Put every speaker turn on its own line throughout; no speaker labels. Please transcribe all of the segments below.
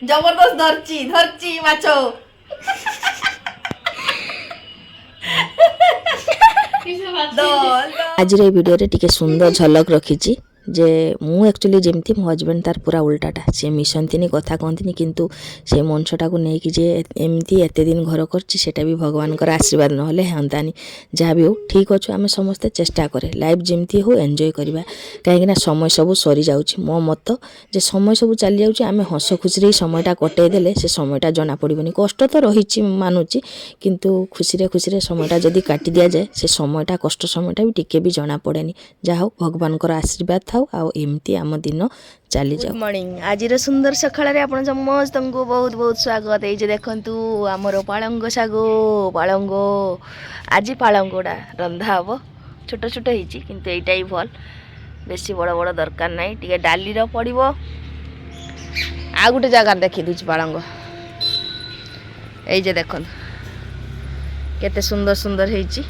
जबरदस्त धरची धरची माछ
आज भिडियो टिके सुंदर झलक रखी जे मु एक्चुअली जमती मो हजबैंड तार पूरा उल्टाटा सी मिशंती कथा कहती किंतु से मनुष्यटा को लेकिन जे एमती एत दिन घर करटा भी भगवान आशीर्वाद ना हाँतानी जहाँ भी हो ठीक अच्छे आम समस्ते चेष्टा करे लाइफ जमती हो एंजॉय करवा कहीं समय सब सरी जाऊँच मो मत जे समय सब चली जाऊँच आम हस खुशी समयटा कटेदेले से समयटा जना पड़ोनी कष्ट तो रही मानुची किंतु खुशी खुशी समयटा जदि काटी दि जाए से समयटा कष्ट समयटा भी टिके भी जना पड़े जहा हो भगवान आशीर्वाद थाउ आ एमती आम दिन चली जाओ। गुड मॉर्निंग आज सुंदर सकाळ आप समस्त को बहुत बहुत स्वागत है देखु आमर पालंग शाग पालंग आज पालंगुड़ा रंधा हम छोट छोट होती किंतु एटा ही भल बेसी बड़ बड़ दरकार नहीं टे डाली पड़ो आ गोटे जगार देखी दूसरी पालंग ये देख केते सुंदर सुंदर होती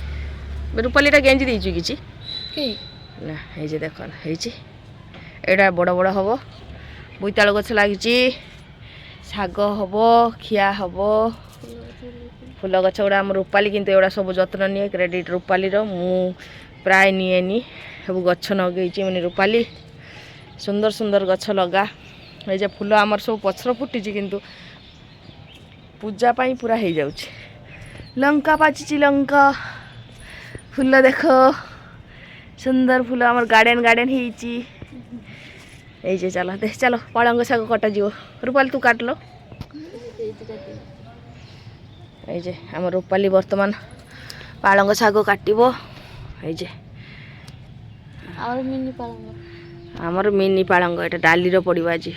रूपालीटा गेंजी देचु किसी ना ये देख एटा बड़ बड़ हम बोईताल गछ लगी शाग हम खिया हम फूल गछ गुड़ा आम रूपाली किंतु एगुड़ा सब जत्न निए क्रेडिट रूपाली मु प्राय निएनी सब गछ लगे मैंने रूपाली सुंदर सुंदर गछ लगा ये फूल आमर सब पछर फुटी किंतु पूजा पाई पूरा हो जाउछ लंका पाची लंका फूल देख सुंदर फूल आमर गार्डन गार्डन होती ये चलो देख चलो पालंग शाग कटा जीव रूपाली तू काट लो ये आम रूपाली बर्तमान पालंग शाग काटबो ये आमर मिनी पालंग ये डाली पड़ो आज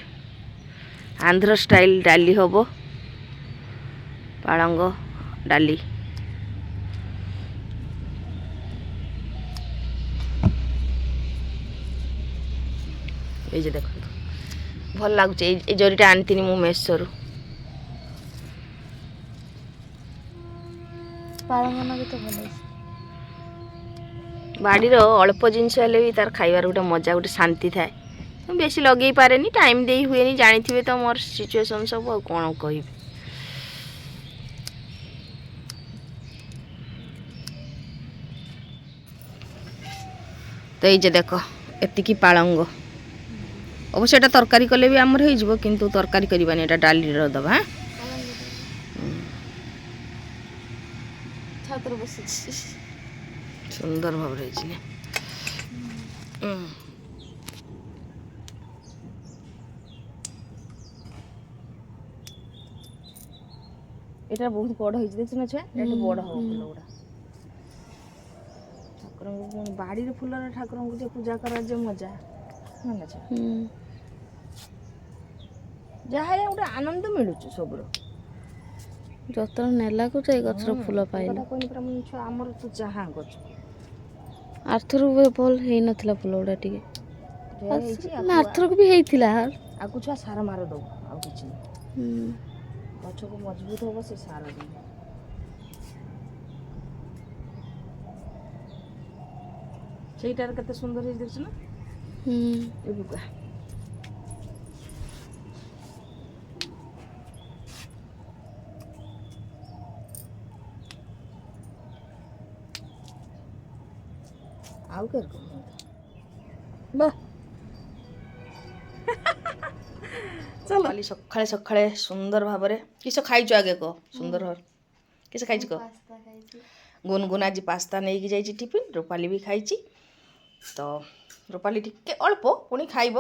आंध्र स्टाइल डाली हम पालंग डाली ये देख भल लगुच जरीटा आनी मु मेसरू बाड़ी अल्प जिनस भी तार खाइबार गोटे मजा गोटे शांति थाए बेसी लगे पारे टाइम दे हुए जानी थे तो मोर सिचुएशन सब कौन कह तो ये देख एतिकी पालंग अवश्य एटा तरकारी कले भी आमर हो किंतु तरकारी करवानी एटा डाली दबा हाँ सुंदर भाव एटा बहुत बड़ हो देखना छुआ बड़ हम फूल गुड़ा ठाकुर बाड़ी फूल ठाकुर को पूजा कर मजा जहाँ गोटे आनंद मिलूँ सब
जतन नेला को गछर फूल पाइल
आमर तू जहाँ गछ
आर्थर भल है नथिला फूल गुड़ा टिके आर्थर को भी हेइथिला
आगु छुआ सार मार दो आ किछि गछ को मजबूत होबो से सार दे सेटार कते सुंदर है देखछ ना ए बुका आउ कर बा चलो खाली सकाळे सकाळे सुंदर भाव किस खाइछ आगे कह सुंदर किस खाइछ कह गुनगुन आज पास्ता नहीं जाइए टिफिन रूपाली भी खाई तो रूपाली टिके अल्प पुणी खाइब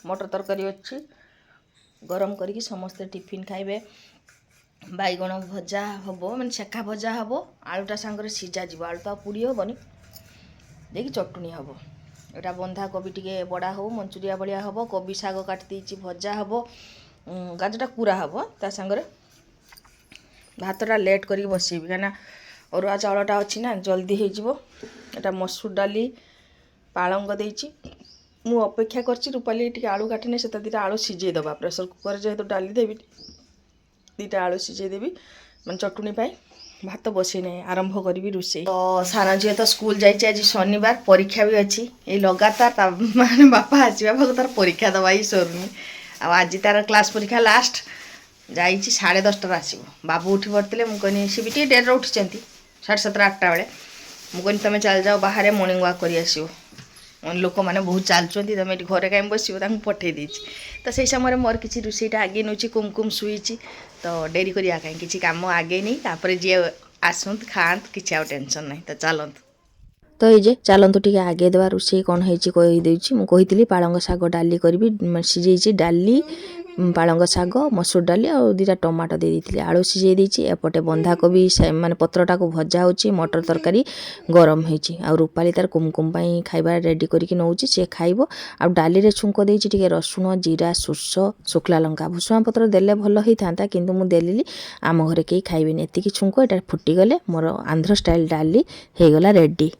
मटर तरकारी अच्छी गरम करके समस्ते टिफिन खाइबे बैगण भजा हम माने सेका भजा हम आलूटा सांगरे सीझा जीव आलू तो पुड़ी हेनी देखिए चटुनी हम एटा बंधा कोबी टिके बड़ा हो मंचुरिया भाया हम कोबी शाग काटी भजा हम गाजरटा पूरा हम ता सांगरे भातटा लेट कर बसैबी कहीं अरुआ चाउलटा अच्छी ना जल्दी होटा मसूर डाली पालंग देची मु अपेक्षा करची रूपाली टिके आलू काटिने से दीटा आलू सीझे दबा प्रेसर कुकर जेहेतु डाली देवी दीटा आलू सीझे देवी मैं चटुनी पाई भात बसई ना आरंभ करी रोषे तो सान झील तो स्कूल जाइए आज शनिवार परीक्षा भी अच्छी ये लगातार माने बापा आसवा तार परीक्षा दबा ही सरुनी आज तार क्लास परीक्षा लास्ट जाइए 10:30 आसब बाबू उठी पड़ते मुझे सी भी टे डेर उठी 7:30 8टा बेले मुझे तुम चल जाओ बाहर मॉर्निंग वॉक कर आसो लोक मैंने बहुत चलुँच तुम ये घरे कहीं बस पठे देती तो से समय मोर किसी रोषेटा आगे नौ कुमकुम शुई तो डेरी करा कहीं किसी कम आगे नहीं तापर जी आसत खात कि टेंशन ना तो चलत तो ये चलतु टे आगे देवा रोषे कौन होती मुझे पालंग शाग डाली करी सीझे डाली पालंग शाग मसूर डाली और 2टा टमाटो दे दी आलू सीझे देती एपटे बंधाकोबी माने पत्रटा को भजा होची मटर तरकारी गरम होती आ रूपाली तार कुमकुम खाइबा रेडी करके नौ सी खाइब आ डाली रे छुंक देती टिके रसुण जीरा सोर्ष शुक्ला लंका भुसुआ पत्र देले भल होता किंतु मु देली आम घरे कहीं खाइबेनि एतिकी छुंक एटा फुटीगले मोर आंध्र स्टाइल डाली होगला रेडी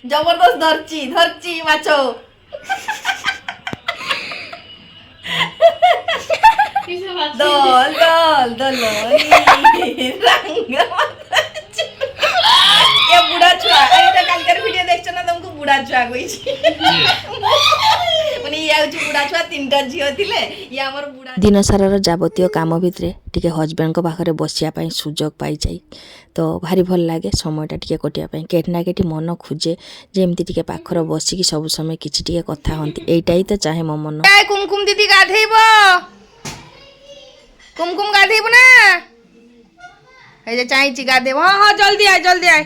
जबरदस्त धरची माछ दल दल दल ये बुढ़ा छुआ ये कालकर वीडियो देखछ ना तुमको बुढ़ा छुआ कहि माने ये आउची बुढ़ा छुआ 3टा झियो थिले ये हमर बुढ़ा
दिन सारार जाबतीय काम भितर टिके हजबैंड को पाखरे बसिया पई सुजोग पाई जाई तो भारी भल लागे समयटा टिके कटिया पई केटना केटी मन खोजे जेमती टिके पाखर बसिकी सब समय किछि टिके कथा हंती एइटा ही तो चाहे मो मन कुमकुम दीदी गाधेइबो कुमकुम गाधेइबो ना ए जे चाहि गाधेइबो हां जल्दी आए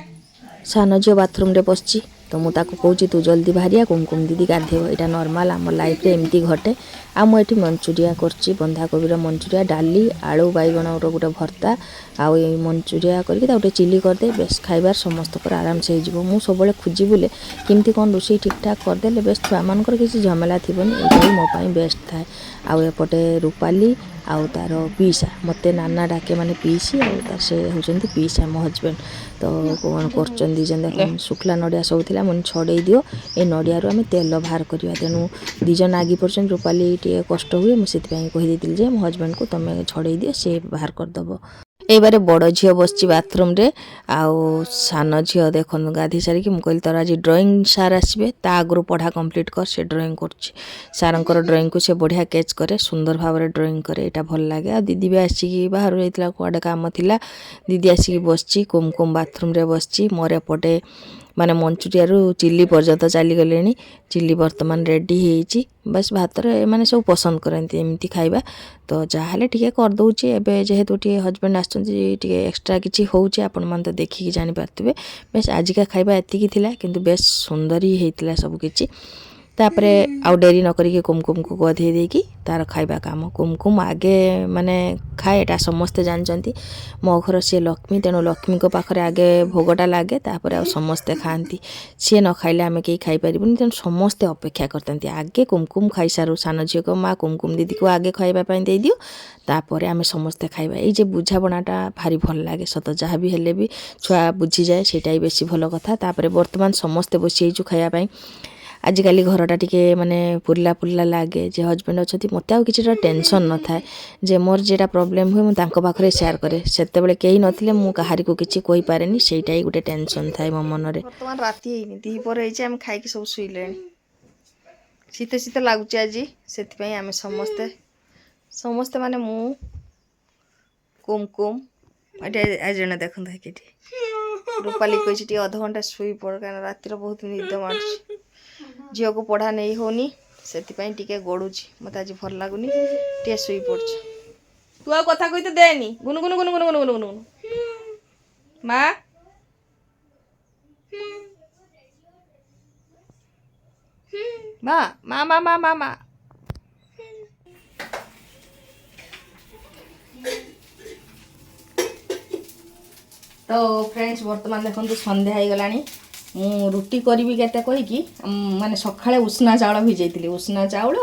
सान झियो बाथरूम रे बसची तो मुझे कहूँ तू जल्दी बाहरिया कुमकुम दीदी गाधेब यहाँ नॉर्मल आम लाइफ रे एमती घटे आ मुझे मंचूरिया करची बंधाकोबी मंचूरिया डाली आलू बैगण गोटे भर्ता आउ मंचूरिया करके गोटे चिली करदे बेस खाइबार समस्त आराम से हो मुझे सब खोजी बुले केमती कौन रोषे ठीक ठाक करदे बेस छुआ मान किसी झमेला थी ये मोपाई बेस्ट थाए आउ एपटे रूपाली आउ तार पीसा मते नाना डाके माने पीसी आउ से होचंती पीसा मो हजबैंड तो कौन कर शुक्ला नड़िया सब थिला मन छड़े दियो ए नड़िया आम तेल बाहर करवा तेणु दीजन आगे पड़छन रूपाली टे कष्ट हुए मुझे कहीदेली जे मो हजबैंड को तुम छड़े दियो से बाहर करदेव ए बारे बड़ झील बसची बाथरूम रे आउ सान झील देख गाधी सारिकी मुझे कहली तोर आज ड्रॉइंग सार आसबे ता आगु पढ़ा कंप्लीट कर से ड्रॉइंग कर सारंकर ड्रॉइंग को से बढ़िया कैच करे सुंदर भाव में ड्रॉइंग करे यहाँ भल लगे आ दीदी भी आसिकी बाहर जाइला कुआडे काम थिला दीदी आसिकी बसची कुमकुम बाथरूम रे बसची मोर एपटे माने मंचूरिया चिली पर्यंत चली गले चिली बर्तमान रेडी होती बस भात माने सब पसंद करती एमती खाइबा तो जहाँ टे करदे एवं जेहेतु टे हजबैंड आसुँचे एक्सट्रा किसी होचे आपण मैंने तो देखिकी जानीपारे बेस आजिका खाइबा एतिकी थिला किंतु बेस सुंदर ही होता सबकि तापरे आउ डेरी न करिके कुमकुम को गधे देकी तार खाइबा काम कुमकुम आगे माने खाए एटा समस्ते जानचंती मो घर सी लक्ष्मी तेणु लक्ष्मी को पाखरे आगे भोगटा लागे तापर आ समस्ते खाती सी न खाइले आमे केही खाई परिबुनी तेणु समस्ते अपेक्षा करते आगे कुमकुम खाई सारू सान झील को माँ कुमकुम दीदी को आगे खाइबा पई दे दियो तापर आमे समस्ते खाइबा ये जे बुझाबणाटा भारी भल लागे सत जहाँ भी हेले भी छुआ बुझी जाए सेटा ही बेसी भल कथा तापर वर्तमान समस्ते बसी खाइबा पई आजिकल घरटा टिके माने पुरला पुरला लगे जे हजबैंड अच्छा मत आ कि टेंशन न थाए जे मोर जेटा प्रॉब्लम हुए मुझे पाखे शेयर करे सेते बेले कहीं नथिले मु कहारी को किछि कोई पारेनी सेटा ही गोटे टेंशन थाए मो मन रे वर्तमान राती हेनी दीपर होइছে हम खाई के सब सुइलेनी शीत शीत लागुच आज से आम समस्ते समस्ते माने मु कुमकुम आज जन देखो कि रूपाली कही अध घंटा शुई पड़ क्या रातिर बहुत निद मार झील को पढ़ा नहीं होनी से टे गड़ुची मत आज भल लगुनि टे शुई पड़ तू आ कथा कही तो देनी गुनु गुनु गुनु गुनु गुनु गुनु गुनु माँ माँ माँ माँ माँ माँ तो फ्रेंड्स वर्तमान देखो सन्ध्या हो गला मु रुटी करी केते कहीकि माने सकाळे उष्णा चाउल भिजैली उष्णा चाउल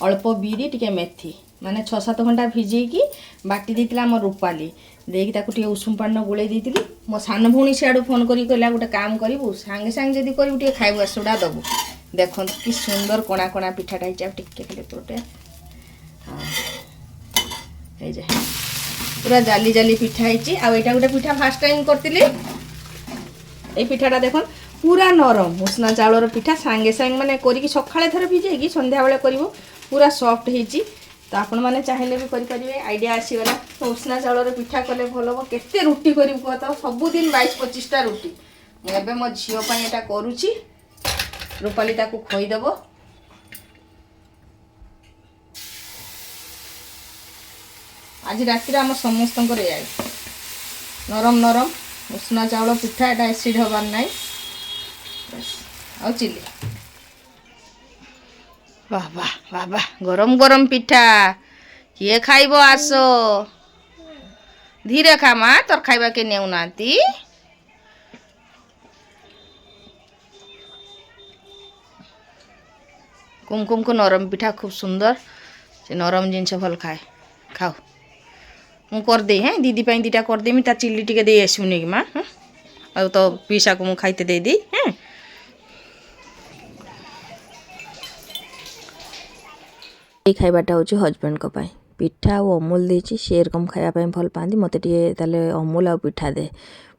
अल्प बिरी टिके मेथी माने 6-7 घंटा भिजेकी बाटी देइतिला मोर रूपाली देकी ताकू टिके उषुम पानी गुळै देइतिली मो सान भौणी सियाडू फोन करी कहला गोटे काम करिवु सांगे सांगे जदी करिवु टिके खाइबु सुडा दबु देखो कि सुंदर कोणा कोणा पिठाटा हिचा टिके खाली तोटे हे जे पूरा जाली जाली पिठा हिची आ एटा गोटे पिठा फर्स्ट टाइम करतिली ए पिठाटा देखो पूरा नरम उष्णा चाउलर पिठा सांगे सांगे माने करिकी सकाळे थरे भिजेकी संध्या बेले करिवो पूरा सॉफ्ट ହେଇଛି। तो आपण मैंने चाहिए भी करेंगे आइडिया आसीगला। तो उष्णा चाउल पिठा कले भल हम केते रुटी करूँ कह तो सबुदिन 22-25टा रुटी मुझे मो झीपाई यहाँ करुच्ची। रूपाली ताकू खोईदेव। आज राति आम समस्त नरम नरम उष्णा चाउल पिठा एटा एसिड हबार नाई आ चिली। वाह वाह वाह वाह गरम गरम पिठा किए खाइब आस धीरे खा माँ तोर खाइबा के नेउ नाती। कुमकुम को नरम पिठा खूब सुंदर से नरम जिनस भल खाए खाओ मु कर दे हैं दीदी पाई दीटा कर देमी ता चिल्ली टिके दे आसुनी कि माँ आ तो पीसा को मु खाइते दे दी हैं। ये खाइबाटा हूँ हजबैंड को पाई पिठा और अमूल देची सी एरकम खायापाई भल पाती मत ताले अमूल आ पिठा दे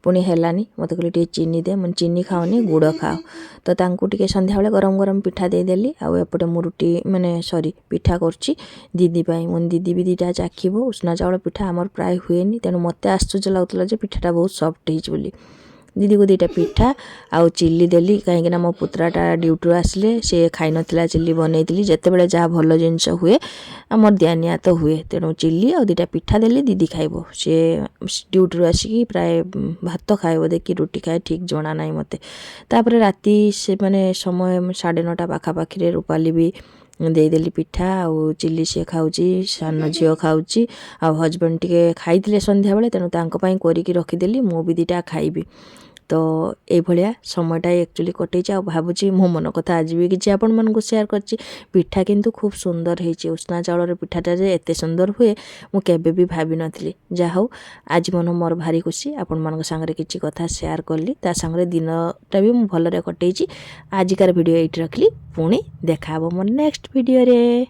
पुणी हेलानी मत कहले चीनी दे मुझे चीनी खाओनी गुड़ खाओ तो तांकु टिके संध्या बेले गरम गरम पिठा देदेली आउपटे मु रुटी माने सॉरी पिठा करची दीदी पाई मुझे दीदी भी दीटा चाखिब उष्णा चाउल पिठा आमर प्राय हुएनी तेणु मत आश्चर्य लगुला जे पिठाटा बहुत सॉफ्ट होइछ बोली। दीदी को दीटा पिठा आउ चिल्ली देली कहीं मो पुत्राटा ड्यूटी आसले सी खाई नथिला चिल्ली बनईली जिते बड़े जहाँ भल जिनस हुए आमर दियानिया तो हुए तेणु चिल्ली आ दीटा पिठा देली दीदी खाइब सी ड्यूटी आसिकी प्राय भात खाइब देखी रुटी खाए ठीक जना ना मते। तापर राति से माने समय 9:30 पाखापाखि रूपाली भी देदेली पिठा आउ चिल्ली सी खाऊची सान झील खाऊची आ हजबैंड टिके खाइथिले संध्या बेले तेणु तांको पई करिकी रखिदेली मु भी दीटा खाइबी। तो ये भाया समयटा एक्चुअली कटे भावुची मो मन कथा आज भी किसी आपण मानक सेयार करची। पिठा किंतु खूब सुंदर है उष्णा चाउल पिठाटा जे एते सुंदर हुए मु केबे भी भाभी नथिली। जा हो आज मन मोर भारी खुशी आपण मानक संगे किसी कथा सेयार कली ता संगे दिनटा भी मु भलरे कटेची। आजिकार वीडियो एठी रखली पुणी देखा मोर नेक्स्ट वीडियो रे।